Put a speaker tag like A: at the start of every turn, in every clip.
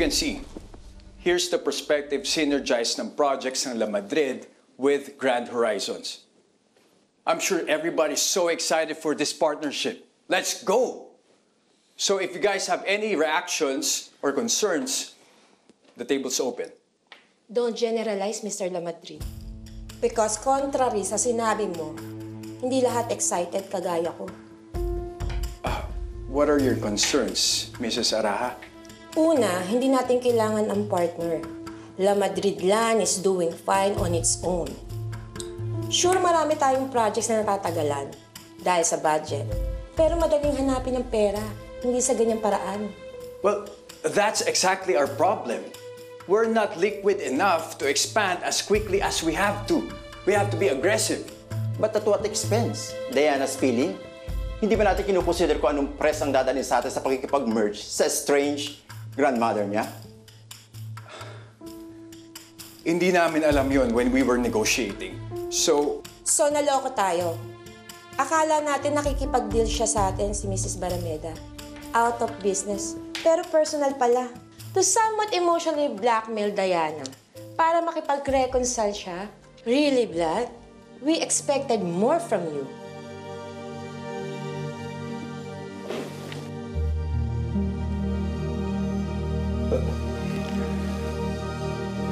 A: can see, here's the perspective synergized ng projects ng La Madrid with Grand Horizons. I'm sure everybody's so excited for this partnership. Let's go! So if you guys have any reactions or concerns, the table's open.
B: Don't generalize, Mr. Lamadrid. Because contrary sa sinabi mo, hindi lahat excited kagaya ko.
A: What are your concerns, Mrs. Araha?
B: Una, hindi natin kailangan ang partner. La Madrid Land is doing fine on its own. Sure, marami tayong projects na natatagalan dahil sa budget. Pero madaling hanapin ng pera, hindi sa ganyang paraan.
A: Well, that's exactly our problem. We're not liquid enough to expand as quickly as we have to. We have to be aggressive.
C: But at what expense? Diana's feeling? Hindi ba natin kinukonsider kung anong press ang dadalhin sa atin sa pakikipag-merge sa strange grandmother niya?
A: Hindi namin alam yon when we were negotiating. So
B: naloko tayo. Akala natin nakikipag-deal siya sa atin si Mrs. Barameda. Out of business. Pero personal pala. To somewhat emotionally blackmail Diana para makipag-reconcile siya. Really, Vlad? We expected more from you.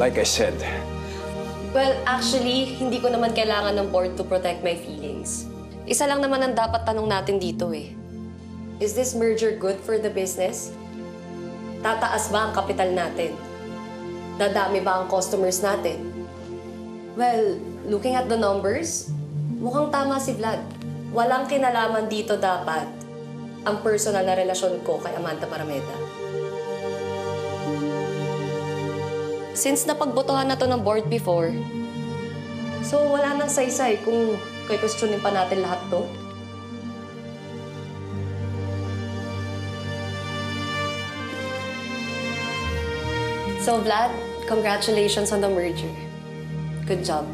A: like I said,
D: Well, actually, hindi ko naman kailangan ng board to protect my feelings. Isa lang naman ang dapat tanong natin dito eh. Is this merger good for the business? Tataas ba ang kapital natin? Dadami ba ang customers natin? Well, looking at the numbers, mukhang tama si Vlad. Walang kinalaman dito dapat ang personal na relasyon ko kay Amanda Parameda. Since napagbotohan na to ng board before, so wala nang saysay kung questionin pa natin lahat to. So Vlad, congratulations on the merger. Good job.